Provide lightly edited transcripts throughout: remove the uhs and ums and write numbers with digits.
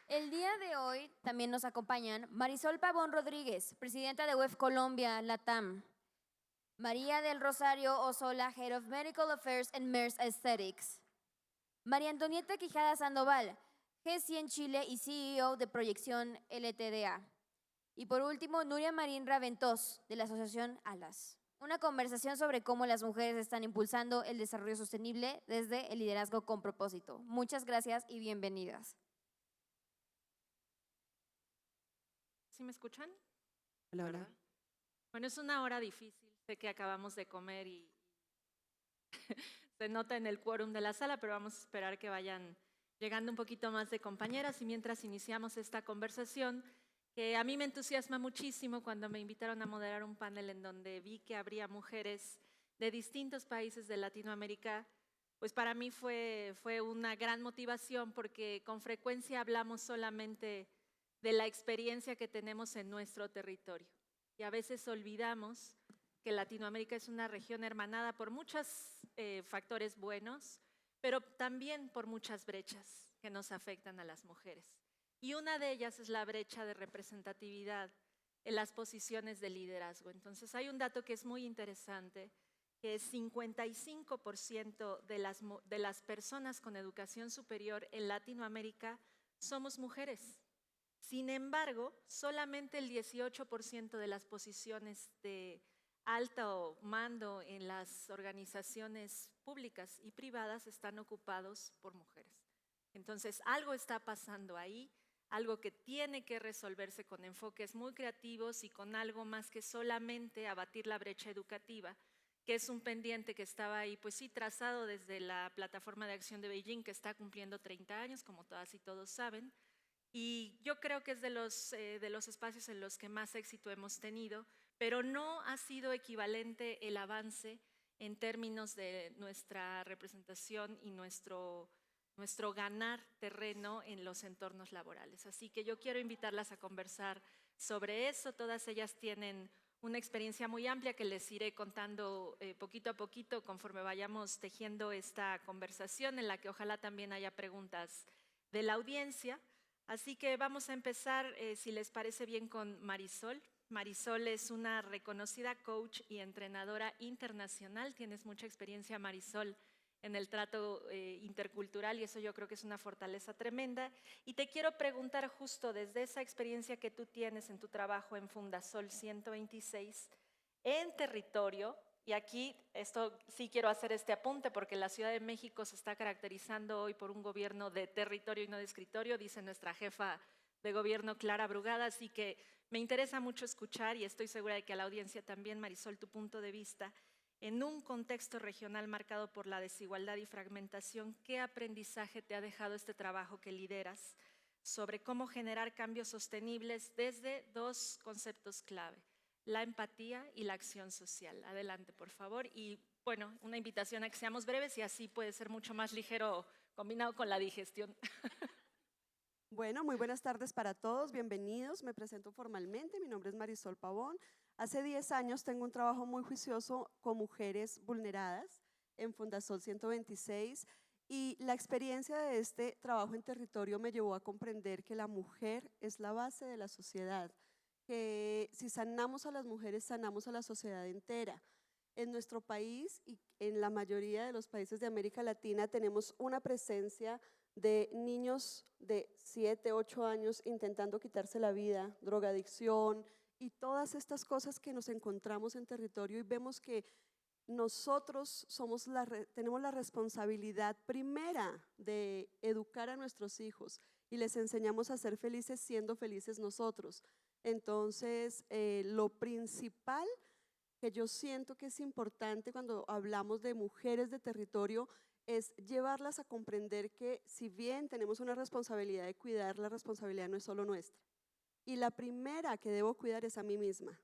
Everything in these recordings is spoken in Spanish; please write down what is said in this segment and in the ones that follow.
El día de hoy también nos acompañan Marisol Pavón Rodríguez, presidenta de UEF Colombia, LATAM. María del Rosario Osola, Head of Medical Affairs and MERS Aesthetics. María Antonieta Quijada Sandoval, GESI en Chile y CEO de Proyección LTDA. Y por último, Nuria Marín Raventós, de la Asociación ALAS. Una conversación sobre cómo las mujeres están impulsando el desarrollo sostenible desde el liderazgo con propósito. Muchas gracias y bienvenidas. ¿Sí me escuchan? Hola, ¿Verdad? hola. Bueno, es una hora difícil. Sé que acabamos de comer y se nota en el quórum de la sala, pero vamos a esperar que vayan llegando un poquito más de compañeras y mientras iniciamos esta conversación, que a mí me entusiasma muchísimo cuando me invitaron a moderar un panel en donde vi que habría mujeres de distintos países de Latinoamérica, pues para mí fue una gran motivación porque con frecuencia hablamos solamente de la experiencia que tenemos en nuestro territorio y a veces olvidamos que Latinoamérica es una región hermanada por muchos factores buenos, pero también por muchas brechas que nos afectan a las mujeres. Y una de ellas es la brecha de representatividad en las posiciones de liderazgo. Entonces hay un dato que es muy interesante, que 55% de las personas con educación superior en Latinoamérica somos mujeres. Sin embargo, solamente el 18% de las posiciones de alto mando en las organizaciones públicas y privadas están ocupados por mujeres. Entonces, algo está pasando ahí, algo que tiene que resolverse con enfoques muy creativos y con algo más que solamente abatir la brecha educativa, que es un pendiente que estaba ahí, pues sí, trazado desde la Plataforma de Acción de Beijing, que está cumpliendo 30 años, como todas y todos saben. Y yo creo que es de los espacios en los que más éxito hemos tenido, pero no ha sido equivalente el avance en términos de nuestra representación y nuestro ganar terreno en los entornos laborales. Así que yo quiero invitarlas a conversar sobre eso. Todas ellas tienen una experiencia muy amplia que les iré contando poquito a poquito conforme vayamos tejiendo esta conversación, en la que ojalá también haya preguntas de la audiencia. Así que vamos a empezar, si les parece bien, con Marisol. Marisol es una reconocida coach y entrenadora internacional. Tienes mucha experiencia, Marisol, en el trato intercultural y eso yo creo que es una fortaleza tremenda. Y te quiero preguntar justo desde esa experiencia que tú tienes en tu trabajo en Fundasol 126, en territorio. Y aquí esto sí quiero hacer este apunte porque la Ciudad de México se está caracterizando hoy por un gobierno de territorio y no de escritorio, dice nuestra jefa de gobierno Clara Brugada, así que me interesa mucho escuchar y estoy segura de que a la audiencia también, Marisol, tu punto de vista. En un contexto regional marcado por la desigualdad y fragmentación, ¿qué aprendizaje te ha dejado este trabajo que lideras sobre cómo generar cambios sostenibles desde dos conceptos clave? La empatía y la acción social. Adelante, por favor. Y bueno, una invitación a que seamos breves y así puede ser mucho más ligero combinado con la digestión. Bueno, muy buenas tardes para todos, bienvenidos. Me presento formalmente, mi nombre es Marisol Pavón. Hace 10 años tengo un trabajo muy juicioso con mujeres vulneradas en Fundasol 126 y la experiencia de este trabajo en territorio me llevó a comprender que la mujer es la base de la sociedad, que si sanamos a las mujeres, sanamos a la sociedad entera. En nuestro país y en la mayoría de los países de América Latina tenemos una presencia de niños de 7, 8 años intentando quitarse la vida, drogadicción y todas estas cosas que nos encontramos en territorio y vemos que nosotros tenemos la responsabilidad primera de educar a nuestros hijos y les enseñamos a ser felices siendo felices nosotros. Entonces, lo principal que yo siento que es importante cuando hablamos de mujeres de territorio es llevarlas a comprender que si bien tenemos una responsabilidad de cuidar, la responsabilidad no es solo nuestra. Y la primera que debo cuidar es a mí misma.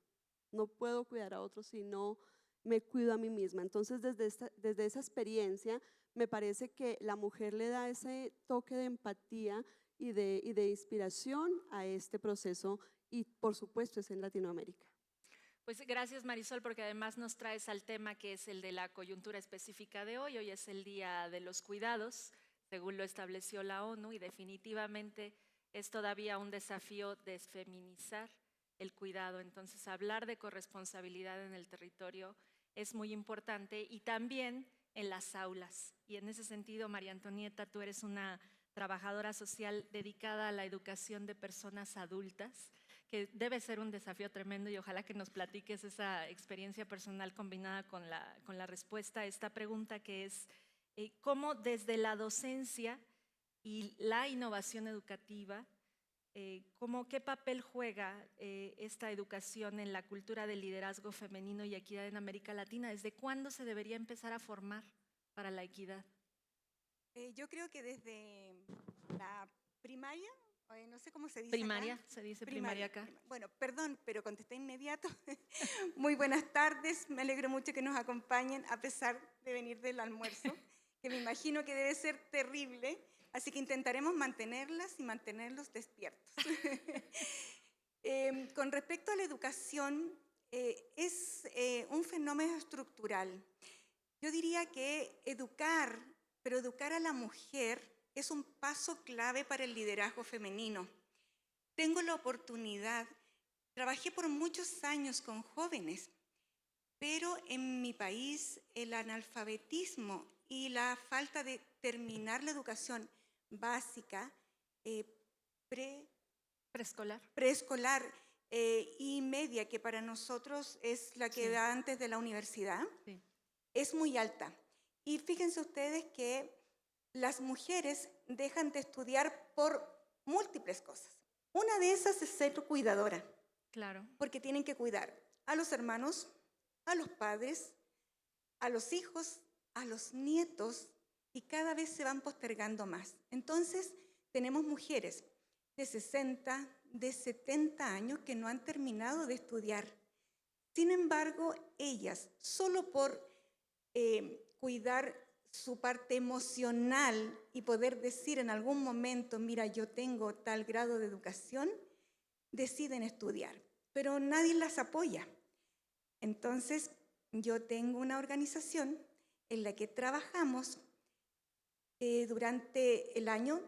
No puedo cuidar a otros si no me cuido a mí misma. Entonces, desde esa experiencia, me parece que la mujer le da ese toque de empatía y de inspiración a este proceso y, por supuesto, es en Latinoamérica. Pues gracias, Marisol, porque además nos traes al tema que es el de la coyuntura específica de hoy. Hoy es el Día de los Cuidados, según lo estableció la ONU, y definitivamente es todavía un desafío desfeminizar el cuidado. Entonces, hablar de corresponsabilidad en el territorio es muy importante y también en las aulas. Y en ese sentido, María Antonieta, tú eres una trabajadora social dedicada a la educación de personas adultas, que debe ser un desafío tremendo y ojalá que nos platiques esa experiencia personal combinada con la respuesta a esta pregunta, que es cómo desde la docencia y la innovación educativa, ¿qué papel juega esta educación en la cultura del liderazgo femenino y equidad en América Latina? ¿Desde cuándo se debería empezar a formar para la equidad? Yo creo que desde la primaria, no sé cómo se dice Primaria, acá. se dice primaria acá. Bueno, perdón, pero contesté inmediato. Muy buenas tardes, me alegro mucho que nos acompañen a pesar de venir del almuerzo, que me imagino que debe ser terrible, así que intentaremos mantenerlas y mantenerlos despiertos. Con respecto a la educación, es un fenómeno estructural. Yo diría que educar, pero educar a la mujer es un paso clave para el liderazgo femenino. Tengo la oportunidad, trabajé por muchos años con jóvenes, pero en mi país el analfabetismo y la falta de terminar la educación básica, preescolar y media, que para nosotros es la que da antes de la universidad, es muy alta. Y fíjense ustedes que las mujeres dejan de estudiar por múltiples cosas. Una de esas es ser cuidadora. Claro. Porque tienen que cuidar a los hermanos, a los padres, a los hijos, a los nietos, y cada vez se van postergando más. Entonces, tenemos mujeres de 60, de 70 años que no han terminado de estudiar. Sin embargo, ellas, solo por cuidar su parte emocional y poder decir en algún momento, mira, yo tengo tal grado de educación, deciden estudiar, pero nadie las apoya. Entonces, yo tengo una organización en la que trabajamos durante el año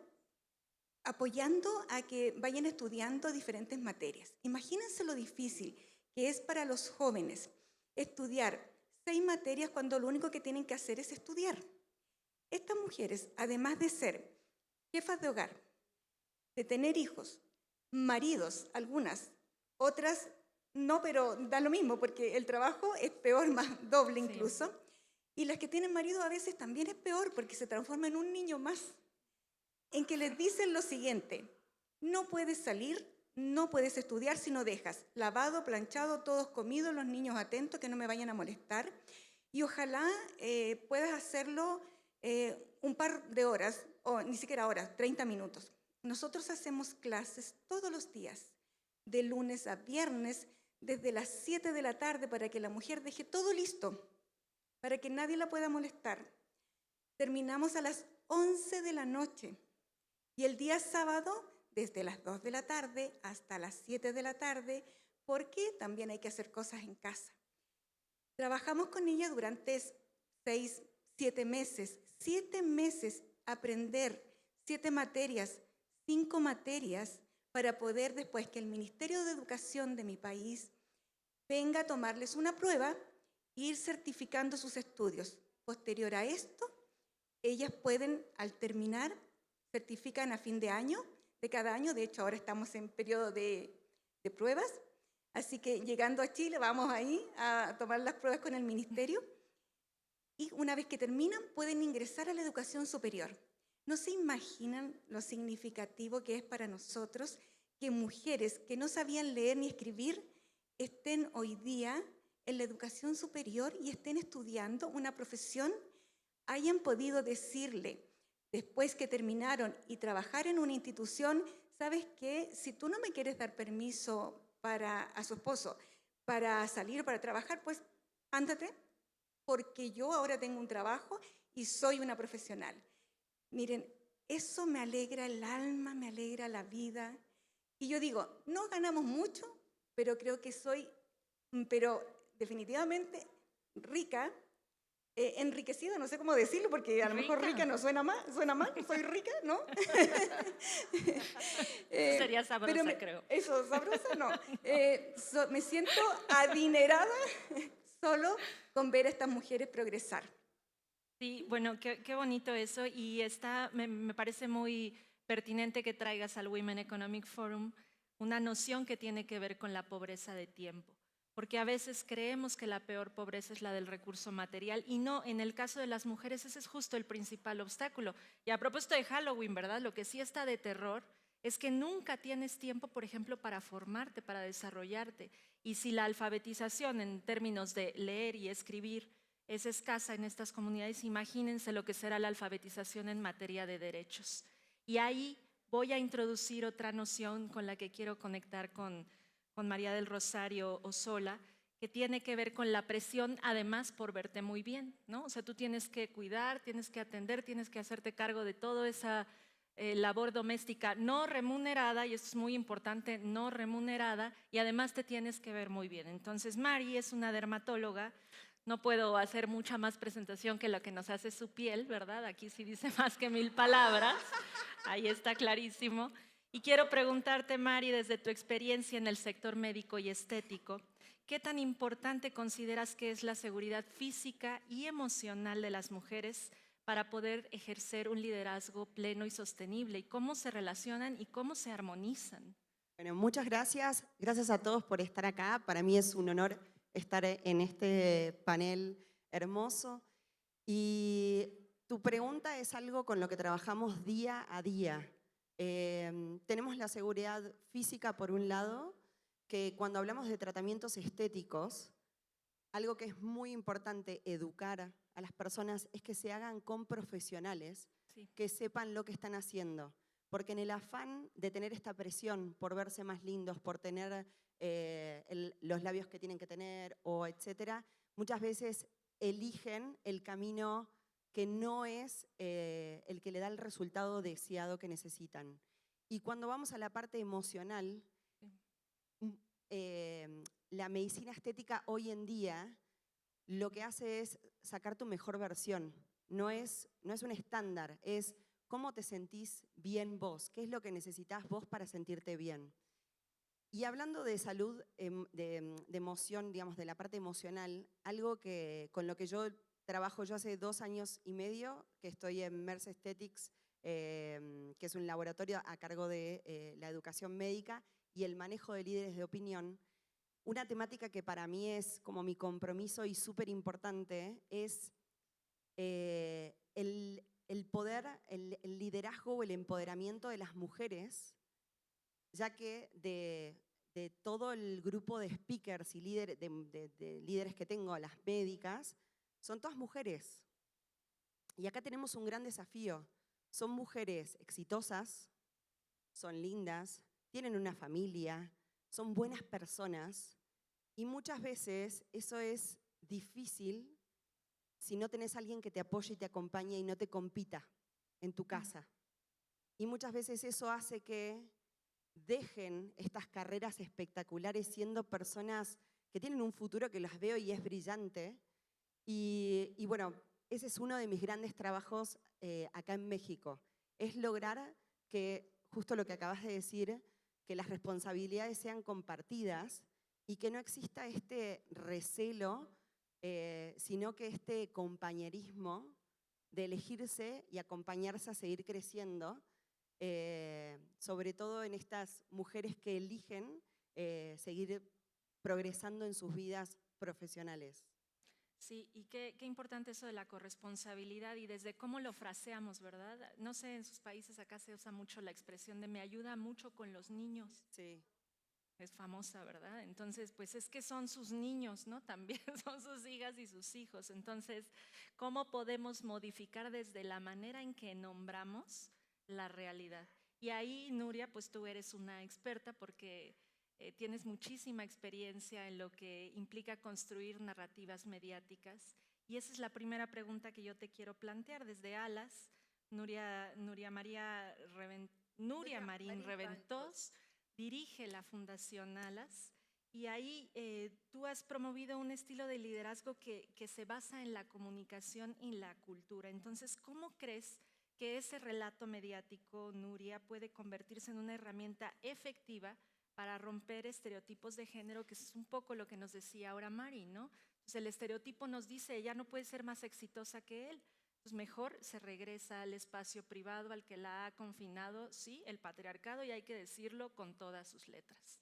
apoyando a que vayan estudiando diferentes materias. Imagínense lo difícil que es para los jóvenes estudiar 6 materias cuando lo único que tienen que hacer es estudiar. Estas mujeres, además de ser jefas de hogar, de tener hijos, maridos, algunas, otras no, pero da lo mismo porque el trabajo es peor, más doble incluso. Sí. Y las que tienen marido a veces también es peor porque se transforma en un niño más, en que les dicen lo siguiente: no puedes salir, no puedes estudiar si no dejas lavado, planchado, todos comidos, los niños atentos, que no me vayan a molestar. Y ojalá puedas hacerlo un par de horas, o ni siquiera horas, 30 minutos. Nosotros hacemos clases todos los días, de lunes a viernes, desde las 7 de la tarde, para que la mujer deje todo listo, para que nadie la pueda molestar. Terminamos a las 11 de la noche y el día sábado desde las 2 de la tarde hasta las 7 de la tarde, porque también hay que hacer cosas en casa. Trabajamos con ella durante 6, 7 meses. 7 meses aprender 7 materias, 5 materias, para poder después que el Ministerio de Educación de mi país venga a tomarles una prueba e ir certificando sus estudios. Posterior a esto, ellas pueden, al terminar, certifican a fin de año, de cada año. De hecho, ahora estamos en periodo de pruebas, así que llegando a Chile vamos ahí a tomar las pruebas con el Ministerio, y una vez que terminan pueden ingresar a la educación superior. No se imaginan lo significativo que es para nosotros que mujeres que no sabían leer ni escribir estén hoy día en la educación superior y estén estudiando una profesión, hayan podido decirle, después que terminaron y trabajar en una institución: ¿sabes qué? Si tú no me quieres dar permiso a su esposo para salir, para trabajar, pues ándate, porque yo ahora tengo un trabajo y soy una profesional. Miren, eso me alegra el alma, me alegra la vida. Y yo digo, no ganamos mucho, pero creo que soy, pero definitivamente rica enriquecida, no sé cómo decirlo, porque a lo mejor rica no suena mal, soy rica, ¿no? Sería sabrosa, pero creo. Eso, sabrosa no. Me siento adinerada solo con ver a estas mujeres progresar. Sí, bueno, qué bonito eso y me parece muy pertinente que traigas al Women Economic Forum una noción que tiene que ver con la pobreza de tiempo, porque a veces creemos que la peor pobreza es la del recurso material y no, en el caso de las mujeres ese es justo el principal obstáculo. Y a propósito de Halloween, ¿verdad? Lo que sí está de terror es que nunca tienes tiempo, por ejemplo, para formarte, para desarrollarte. Y si la alfabetización en términos de leer y escribir es escasa en estas comunidades, imagínense lo que será la alfabetización en materia de derechos. Y ahí voy a introducir otra noción con la que quiero conectar con María del Rosario Osola, que tiene que ver con la presión, además, por verte muy bien, ¿no? O sea, tú tienes que cuidar, tienes que atender, tienes que hacerte cargo de toda esa labor doméstica no remunerada, y esto es muy importante, no remunerada, y además te tienes que ver muy bien. Entonces, Mari es una dermatóloga. No puedo hacer mucha más presentación que lo que nos hace su piel, ¿verdad? Aquí sí dice más que 1000 palabras, ahí está clarísimo. Y quiero preguntarte, Mari, desde tu experiencia en el sector médico y estético, ¿qué tan importante consideras que es la seguridad física y emocional de las mujeres para poder ejercer un liderazgo pleno y sostenible? ¿Y cómo se relacionan y cómo se armonizan? Bueno, muchas gracias. Gracias a todos por estar acá. Para mí es un honor estar en este panel hermoso. Y tu pregunta es algo con lo que trabajamos día a día. Tenemos la seguridad física por un lado, que cuando hablamos de tratamientos estéticos, algo que es muy importante educar a las personas es que se hagan con profesionales Sí. que sepan lo que están haciendo. Porque en el afán de tener esta presión por verse más lindos, por tener los labios que tienen que tener, o etcétera, muchas veces eligen el camino que no es el que le da el resultado deseado que necesitan. Y cuando vamos a la parte emocional, la medicina estética hoy en día lo que hace es sacar tu mejor versión. No es un estándar, es cómo te sentís bien vos, qué es lo que necesitas vos para sentirte bien. Y hablando de salud, de emoción, digamos, de la parte emocional, algo con lo que yo trabajo yo hace 2 años y medio, que estoy en MERS Aesthetics, que es un laboratorio a cargo de la educación médica y el manejo de líderes de opinión. Una temática que para mí es como mi compromiso y súper importante es el poder, el liderazgo o el empoderamiento de las mujeres, ya que de todo el grupo de speakers y de líderes que tengo, las médicas, son todas mujeres. Y acá tenemos un gran desafío. Son mujeres exitosas, son lindas, tienen una familia, son buenas personas, y muchas veces eso es difícil si no tenés a alguien que te apoye y te acompañe y no te compita en tu casa. Y muchas veces eso hace que dejen estas carreras espectaculares siendo personas que tienen un futuro que las veo y es brillante. Y bueno, ese es uno de mis grandes trabajos acá en México. Es lograr que, justo lo que acabas de decir, que las responsabilidades sean compartidas y que no exista este recelo, sino que este compañerismo de elegirse y acompañarse a seguir creciendo, sobre todo en estas mujeres que eligen seguir progresando en sus vidas profesionales. Sí, y qué importante eso de la corresponsabilidad y desde cómo lo fraseamos, ¿verdad? No sé, en sus países acá se usa mucho la expresión de me ayuda mucho con los niños. Sí. Es famosa, ¿verdad? Entonces, pues es que son sus niños, ¿no? También son sus hijas y sus hijos. Entonces, ¿cómo podemos modificar desde la manera en que nombramos la realidad? Y ahí, Nuria, pues tú eres una experta porque tienes muchísima experiencia en lo que implica construir narrativas mediáticas. Y esa es la primera pregunta que yo te quiero plantear. Desde Alas, Nuria Marín Reventós dirige la Fundación Alas Y ahí tú has promovido un estilo de liderazgo que se basa en la comunicación y la cultura. Entonces, ¿cómo crees que ese relato mediático, Nuria, puede convertirse en una herramienta efectiva para romper estereotipos de género, que es un poco lo que nos decía ahora Mari, ¿no? Entonces, el estereotipo nos dice, ella no puede ser más exitosa que él. Entonces, mejor se regresa al espacio privado al que la ha confinado, sí, el patriarcado, y hay que decirlo con todas sus letras.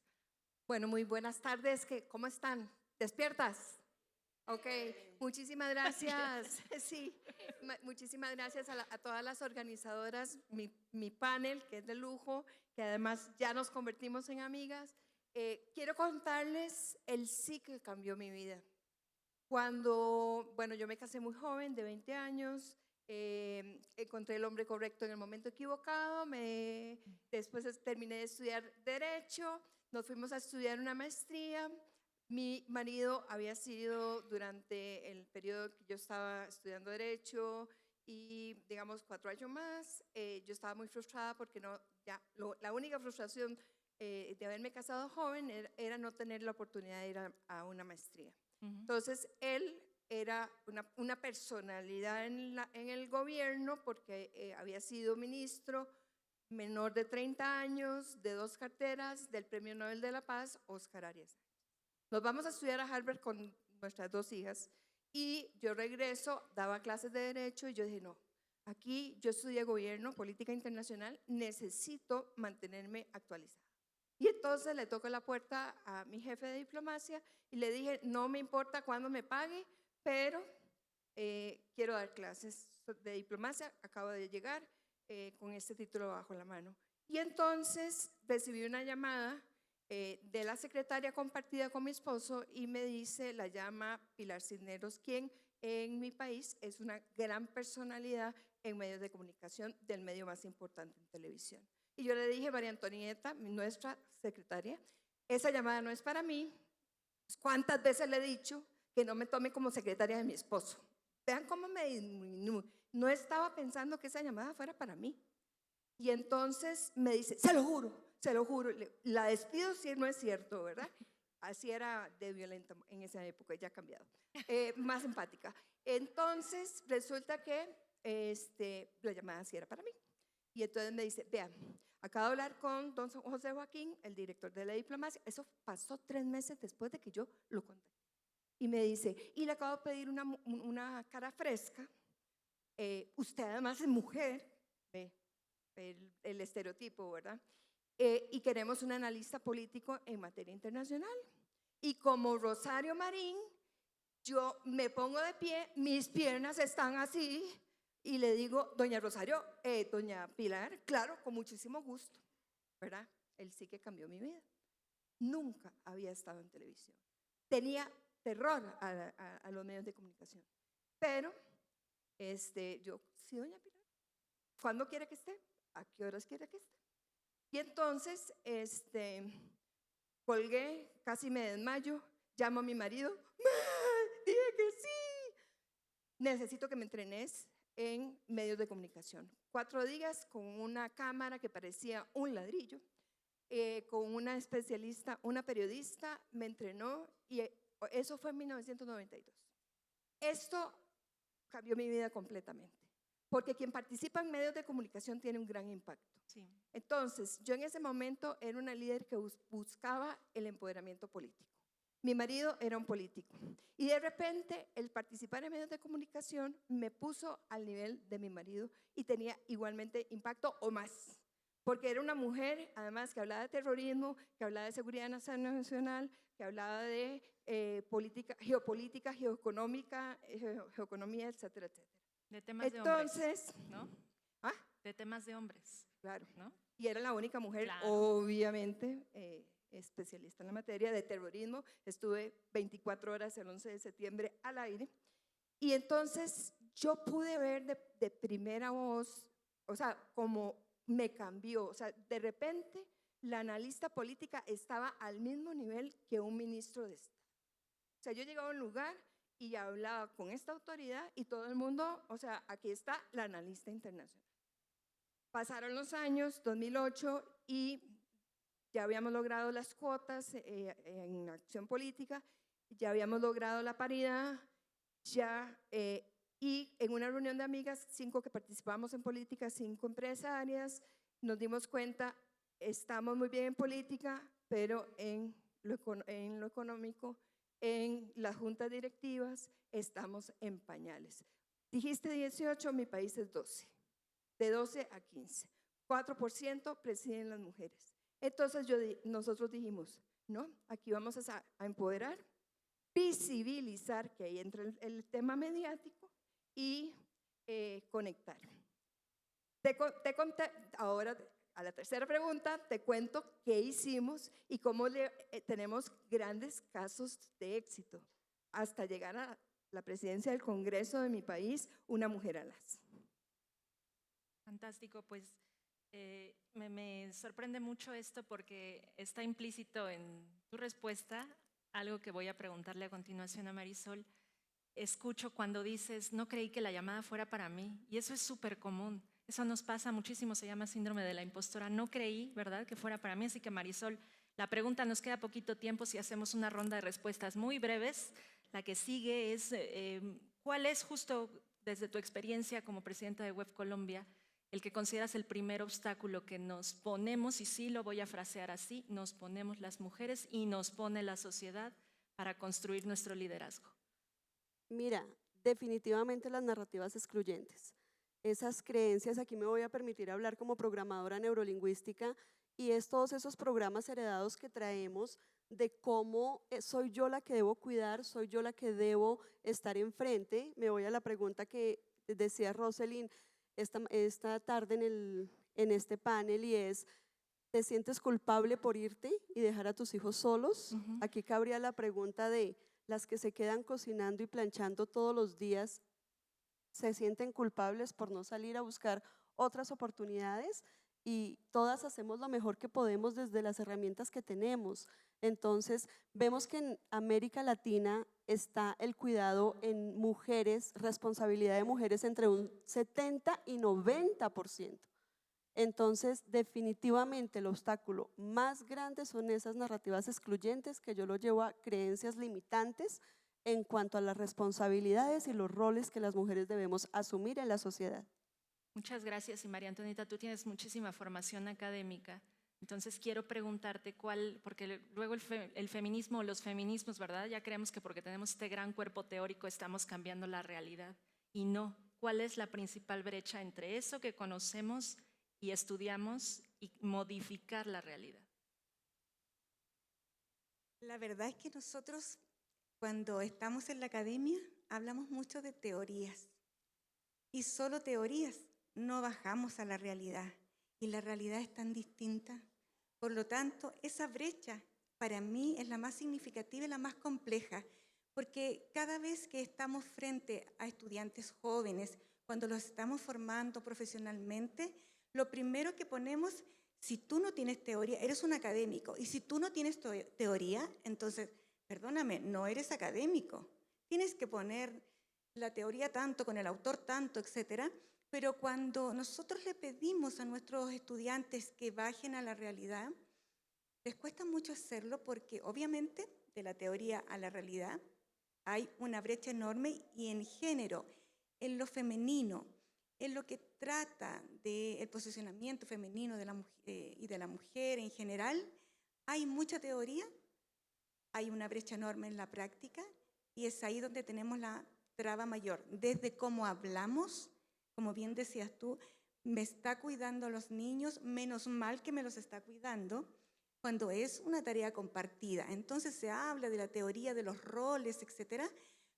Bueno, muy buenas tardes. ¿Cómo están? ¿Despiertas? Ok, muchísimas gracias. Sí, muchísimas gracias a todas las organizadoras, mi panel, que es de lujo, que además ya nos convertimos en amigas. Quiero contarles el sí que cambió mi vida. Cuando, bueno, yo me casé muy joven, de 20 años, encontré el hombre correcto en el momento equivocado, después terminé de estudiar Derecho, nos fuimos a estudiar una maestría. Mi marido había sido durante el periodo que yo estaba estudiando Derecho y, digamos, 4 años más, yo estaba muy frustrada porque la única frustración de haberme casado joven era no tener la oportunidad de ir a una maestría. Entonces, él era una personalidad en el gobierno porque había sido ministro, menor de 30 años, de 2 carteras, del Premio Nobel de la Paz, Oscar Arias. Nos vamos a estudiar a Harvard con nuestras 2 hijas y yo regreso, daba clases de Derecho y yo dije, no, aquí yo estudié Gobierno, Política Internacional, necesito mantenerme actualizada. Y entonces le toco la puerta a mi jefe de diplomacia y le dije, no me importa cuándo me pague, pero quiero dar clases de diplomacia, acabo de llegar con este título bajo la mano. Y entonces recibí una llamada de la secretaria compartida con mi esposo y me dice, la llama Pilar Cisneros, quien en mi país es una gran personalidad en medios de comunicación, del medio más importante en televisión. Y yo le dije, María Antonieta, nuestra secretaria, esa llamada no es para mí. ¿Cuántas veces le he dicho que no me tome como secretaria de mi esposo? Vean cómo me disminuyó. No estaba pensando que esa llamada fuera para mí. Y entonces me dice, se lo juro, la despido si no es cierto, ¿verdad? Así era de violenta en esa época, ya ha cambiado. Más empática. Entonces resulta que la llamada sí era para mí. Y entonces me dice, vean, acabo de hablar con don José Joaquín, el director de la diplomacia. Eso pasó 3 meses después de que yo lo conté. Y me dice, y le acabo de pedir una cara fresca. Usted además es mujer, el estereotipo, ¿verdad? Y queremos un analista político en materia internacional. Y como Rosario Marín, yo me pongo de pie, mis piernas están así, y le digo, doña Rosario, doña Pilar, claro, con muchísimo gusto, ¿verdad? Él sí que cambió mi vida. Nunca había estado en televisión. Tenía terror a los medios de comunicación. Pero, yo, sí, doña Pilar, ¿cuándo quiere que esté? ¿A qué horas quiere que esté? Y entonces, colgué, casi me desmayo, llamo a mi marido, dije que sí. Necesito que me entrenes en medios de comunicación. 4 días con una cámara que parecía un ladrillo, con una especialista, una periodista, me entrenó y eso fue en 1992. Esto cambió mi vida completamente, porque quien participa en medios de comunicación tiene un gran impacto. Sí. Entonces, yo en ese momento era una líder que buscaba el empoderamiento político. Mi marido era un político y de repente el participar en medios de comunicación me puso al nivel de mi marido y tenía igualmente impacto o más, porque era una mujer además que hablaba de terrorismo, que hablaba de seguridad nacional, que hablaba de geopolítica, geoeconómica, geoeconomía, etcétera, etcétera. De temas Entonces, de hombres, ¿no? ¿ah? De temas de hombres, Claro. ¿no? Y era la única mujer, Claro. obviamente, especialista en la materia de terrorismo. Estuve 24 horas el 11 de septiembre al aire. Y entonces yo pude ver de primera voz, o sea, cómo me cambió. O sea, de repente la analista política estaba al mismo nivel que un ministro de Estado. O sea, yo llegaba a un lugar y hablaba con esta autoridad y todo el mundo, o sea, aquí está la analista internacional. Pasaron los años, 2008, y ya habíamos logrado las cuotas en acción política, ya habíamos logrado la paridad, y en una reunión de amigas, 5 que participamos en política, 5 empresarias, nos dimos cuenta, estamos muy bien en política, pero en lo económico, en las juntas directivas, estamos en pañales. Dijiste 18, mi país es 12, de 12 a 15. 4% presiden las mujeres. Entonces nosotros dijimos, no, aquí vamos a empoderar, visibilizar, que ahí entra el tema mediático, y conectar. Te conté, ahora a la tercera pregunta, te cuento qué hicimos y cómo tenemos grandes casos de éxito hasta llegar a la presidencia del Congreso de mi país, una mujer a las. Fantástico, pues me sorprende mucho esto porque está implícito en tu respuesta, algo que voy a preguntarle a continuación a Marisol. Escucho cuando dices, no creí que la llamada fuera para mí, y eso es súper común. Eso nos pasa muchísimo, se llama síndrome de la impostora. No creí, ¿verdad?, que fuera para mí. Así que Marisol, la pregunta, nos queda poquito tiempo, si hacemos una ronda de respuestas muy breves. La que sigue es, ¿cuál es, justo desde tu experiencia como presidenta de Web Colombia, el que consideras el primer obstáculo que nos ponemos, y sí lo voy a frasear así, nos ponemos las mujeres y nos pone la sociedad para construir nuestro liderazgo? Mira, definitivamente las narrativas excluyentes. Esas creencias, aquí me voy a permitir hablar como programadora neurolingüística, y es todos esos programas heredados que traemos de cómo soy yo la que debo cuidar, soy yo la que debo estar enfrente. Me voy a la pregunta que decía Rosalind esta tarde en este panel, y es, ¿te sientes culpable por irte y dejar a tus hijos solos? Aquí cabría la pregunta de, las que se quedan cocinando y planchando todos los días, ¿se sienten culpables por no salir a buscar otras oportunidades? Y todas hacemos lo mejor que podemos desde las herramientas que tenemos. Entonces, vemos que en América Latina está el cuidado en mujeres, responsabilidad de mujeres entre un 70 y 90%. Entonces, definitivamente el obstáculo más grande son esas narrativas excluyentes, que yo lo llevo a creencias limitantes en cuanto a las responsabilidades y los roles que las mujeres debemos asumir en la sociedad. Muchas gracias. Y María Antonieta, tú tienes muchísima formación académica, entonces quiero preguntarte cuál, porque luego el feminismo o los feminismos, ¿verdad?, ya creemos que porque tenemos este gran cuerpo teórico estamos cambiando la realidad, y no. ¿Cuál es la principal brecha entre eso que conocemos y estudiamos y modificar la realidad? La verdad es que nosotros, cuando estamos en la academia, hablamos mucho de teorías, y solo teorías, no bajamos a la realidad, y la realidad es tan distinta. Por lo tanto, esa brecha para mí es la más significativa y la más compleja, porque cada vez que estamos frente a estudiantes jóvenes, cuando los estamos formando profesionalmente, lo primero que ponemos, si tú no tienes teoría, eres un académico, y si tú no tienes teoría, entonces, perdóname, no eres académico. Tienes que poner la teoría tanto, con el autor tanto, etcétera. Pero cuando nosotros le pedimos a nuestros estudiantes que bajen a la realidad, les cuesta mucho hacerlo, porque obviamente de la teoría a la realidad hay una brecha enorme, y en género, en lo femenino, en lo que trata del posicionamiento femenino de la y de la mujer en general, hay mucha teoría, hay una brecha enorme en la práctica, y es ahí donde tenemos la traba mayor, desde cómo hablamos. Como bien decías tú, me está cuidando a los niños, menos mal que me los está cuidando, cuando es una tarea compartida. Entonces se habla de la teoría de los roles, etcétera,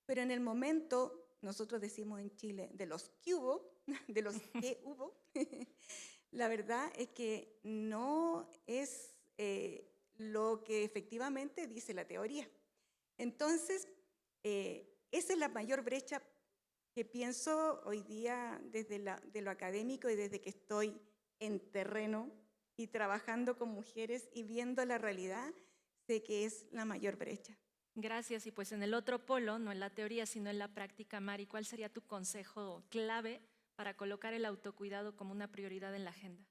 pero en el momento, nosotros decimos en Chile, de los que hubo, de los que hubo, la verdad es que no es lo que efectivamente dice la teoría. Entonces, esa es la mayor brecha que pienso hoy día desde de lo académico, y desde que estoy en terreno y trabajando con mujeres y viendo la realidad, sé que es la mayor brecha. Gracias. Y pues en el otro polo, no en la teoría, sino en la práctica, Mari, ¿cuál sería tu consejo clave para colocar el autocuidado como una prioridad en la agenda?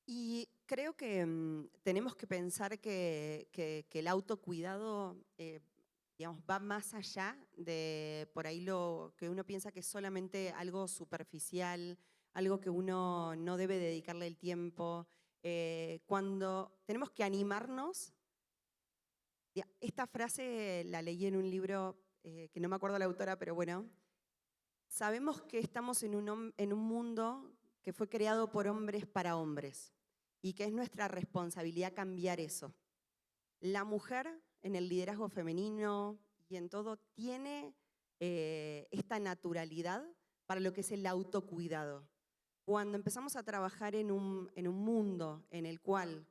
Y creo que tenemos que pensar que el autocuidado digamos, va más allá de por ahí lo que uno piensa que es solamente algo superficial, algo que uno no debe dedicarle el tiempo. Cuando tenemos que animarnos, esta frase la leí en un libro que no me acuerdo la autora, pero bueno, sabemos que estamos en un mundo que fue creado por hombres para hombres y que es nuestra responsabilidad cambiar eso. La mujer en el liderazgo femenino y en todo tiene esta naturalidad para lo que es el autocuidado. Cuando empezamos a trabajar en un mundo en el cual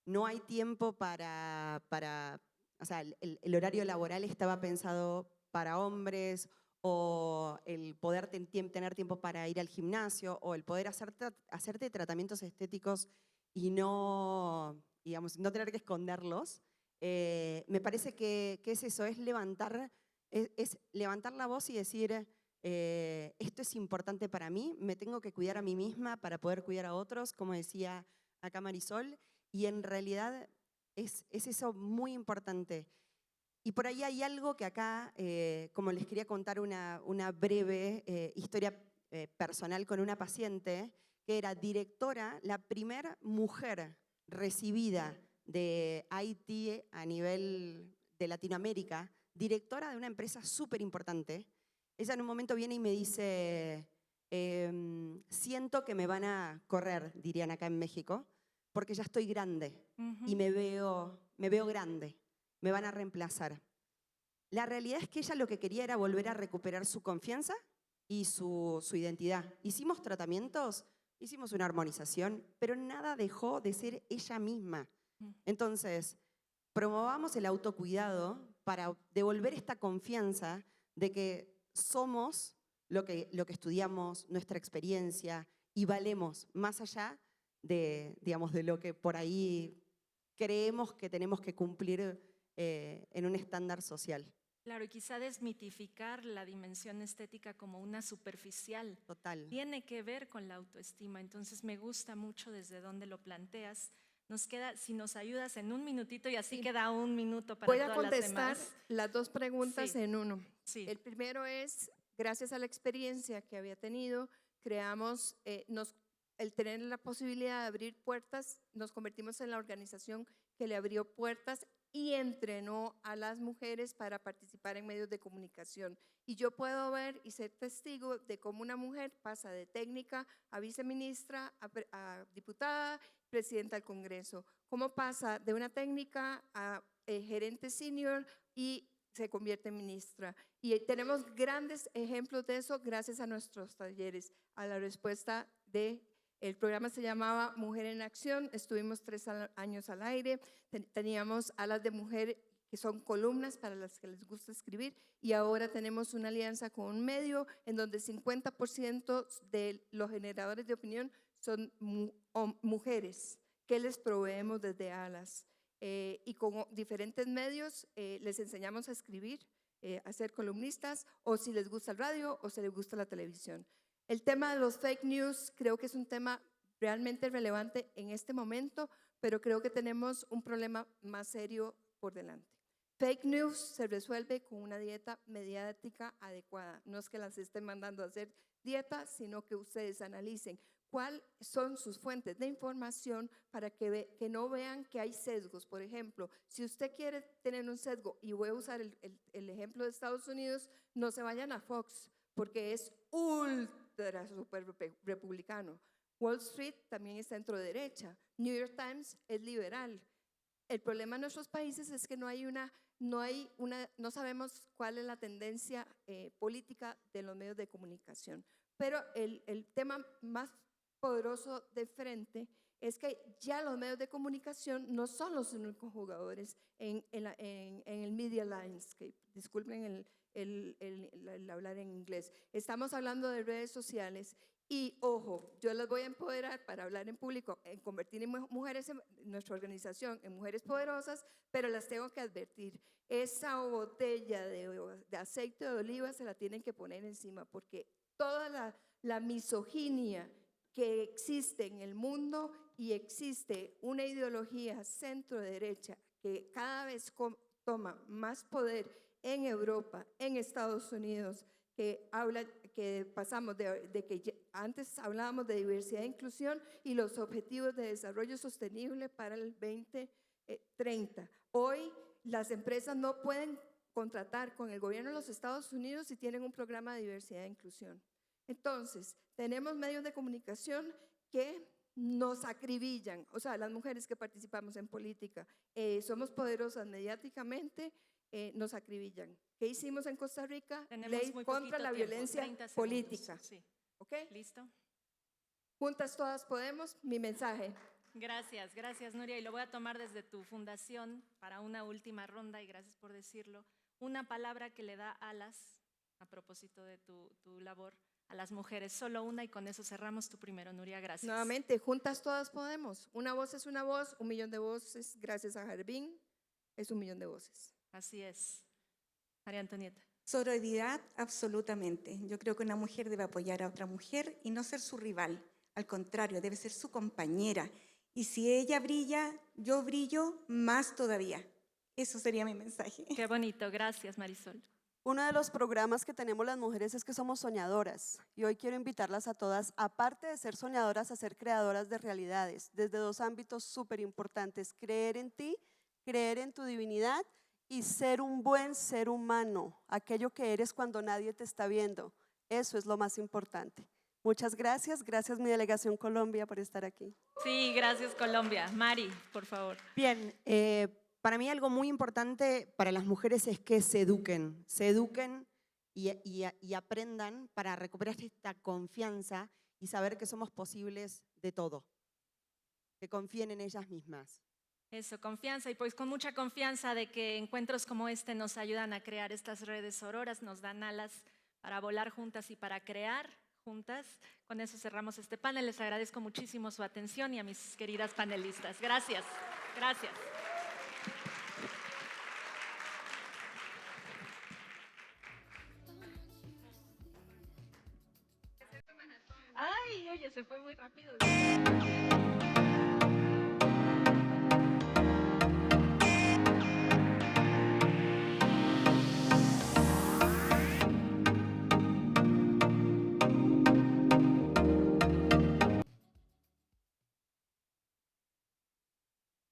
no hay tiempo o sea, el horario laboral estaba pensado para hombres, o el poder tener tiempo para ir al gimnasio, o el poder hacerte tratamientos estéticos y no, digamos, no tener que esconderlos, me parece que es eso, es levantar la voz y decir, esto es importante para mí, me tengo que cuidar a mí misma para poder cuidar a otros, como decía acá Marisol, y en realidad es eso muy importante. Y por ahí hay algo que acá, como les quería contar una breve historia personal con una paciente, que era directora, la primera mujer recibida de IT a nivel de Latinoamérica, directora de una empresa súper importante. Ella en un momento viene y me dice, siento que me van a correr, dirían acá en México, porque ya estoy grande y me veo grande, me van a reemplazar. La realidad es que ella lo que quería era volver a recuperar su confianza y su identidad. Hicimos tratamientos, hicimos una armonización, pero nada dejó de ser ella misma. Entonces, promovamos el autocuidado para devolver esta confianza de que somos lo que estudiamos, nuestra experiencia, y valemos más allá de, digamos, de lo que por ahí creemos que tenemos que cumplir en un estándar social. Claro, y quizá desmitificar la dimensión estética como una superficial. Total. Tiene que ver con la autoestima, entonces me gusta mucho desde donde lo planteas. Nos queda, si nos ayudas en un minutito, y así Sí. queda un minuto para Voy a todas las contestar demás. las dos preguntas Sí. en uno. Sí. El primero es, gracias a la experiencia que había tenido, creamos, el tener la posibilidad de abrir puertas, nos convertimos en la organización que le abrió puertas y entrenó a las mujeres para participar en medios de comunicación. Y yo puedo ver y ser testigo de cómo una mujer pasa de técnica a viceministra, a diputada, presidenta del Congreso. Cómo pasa de una técnica a gerente senior y se convierte en ministra. Y tenemos grandes ejemplos de eso gracias a nuestros talleres, a la respuesta de... El programa se llamaba Mujer en Acción, estuvimos 3 años al aire, teníamos alas de mujer que son columnas para las que les gusta escribir, y ahora tenemos una alianza con un medio en donde 50% de los generadores de opinión son mujeres que les proveemos desde alas. Y con diferentes medios les enseñamos a escribir, a ser columnistas, o si les gusta el radio o si les gusta la televisión. El tema de los fake news creo que es un tema realmente relevante en este momento, pero creo que tenemos un problema más serio por delante. Fake news se resuelve con una dieta mediática adecuada. No es que las estén mandando a hacer dieta, sino que ustedes analicen cuáles son sus fuentes de información para que no vean que hay sesgos. Por ejemplo, si usted quiere tener un sesgo, y voy a usar el ejemplo de Estados Unidos, no se vayan a Fox, porque es ultra super republicano. Wall Street también es centro derecha. New York Times es liberal. El problema en nuestros países es que no sabemos cuál es la tendencia política de los medios de comunicación. Pero el tema más poderoso de frente es que ya los medios de comunicación no son los únicos jugadores en el media landscape. Disculpen el hablar en inglés. Estamos hablando de redes sociales y, ojo, yo las voy a empoderar para hablar en público, en convertir en mujeres en nuestra organización en mujeres poderosas, pero las tengo que advertir. Esa botella de aceite de oliva se la tienen que poner encima, porque toda la misoginia que existe en el mundo y existe una ideología centro-derecha que cada vez toma más poder en Europa, en Estados Unidos, que pasamos de que antes hablábamos de diversidad e inclusión y los objetivos de desarrollo sostenible para el 2030. Hoy las empresas no pueden contratar con el gobierno de los Estados Unidos si tienen un programa de diversidad e inclusión. Entonces, tenemos medios de comunicación que nos acribillan, o sea, las mujeres que participamos en política, somos poderosas mediáticamente, nos acribillan. ¿Qué hicimos en Costa Rica? Tenemos Ley muy contra poquito la tiempo, violencia 30 segundos. política. Sí. ¿Ok? ¿Listo? Juntas todas podemos, mi mensaje. Gracias, gracias Nuria. Y lo voy a tomar desde tu fundación para una última ronda y gracias por decirlo. Una palabra que le da alas, a propósito de tu labor, a las mujeres. Solo una y con eso cerramos tu primero, Nuria. Gracias. Nuevamente, juntas todas podemos. Una voz es una voz, 1 millón de voces, gracias a Jardín, es 1 millón de voces. Así es. María Antonieta. Sororidad, absolutamente. Yo creo que una mujer debe apoyar a otra mujer y no ser su rival. Al contrario, debe ser su compañera. Y si ella brilla, yo brillo más todavía. Eso sería mi mensaje. Qué bonito. Gracias, Marisol. Uno de los programas que tenemos las mujeres es que somos soñadoras y hoy quiero invitarlas a todas, aparte de ser soñadoras, a ser creadoras de realidades, desde 2 ámbitos súper importantes: creer en ti, creer en tu divinidad y ser un buen ser humano, aquello que eres cuando nadie te está viendo. Eso es lo más importante. Muchas gracias, gracias mi delegación Colombia por estar aquí. Sí, gracias Colombia. Mari, por favor. Bien, para mí algo muy importante para las mujeres es que se eduquen y aprendan para recuperar esta confianza y saber que somos posibles de todo, que confíen en ellas mismas. Eso, confianza, y pues con mucha confianza de que encuentros como este nos ayudan a crear estas redes sororas, nos dan alas para volar juntas y para crear juntas. Con eso cerramos este panel. Les agradezco muchísimo su atención y a mis queridas panelistas. Gracias. Gracias. Ay, oye, se fue muy rápido.